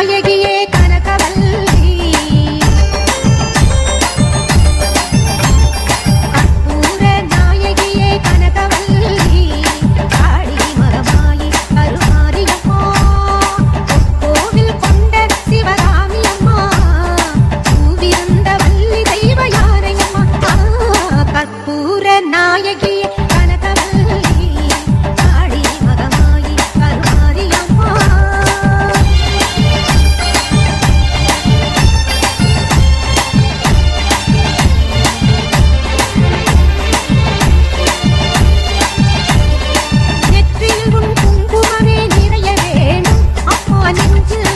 நாயகியே கனகவல்லி கற்பூர நாயகியே கனகவல்லி காளி மகமாயி கருமாரியம்மா கோவில் கொண்ட சிவகாமி அம்மா பூவிருந்த வள்ளி தெய்வ யானையம்மா கற்பூர நாயகியே கனகவல்லி காளி மகமாயி கருமாரியம்மா நெற்றியில் உன் குங்குமமே நிறைய வேணும் அம்மா நெஞ்சில்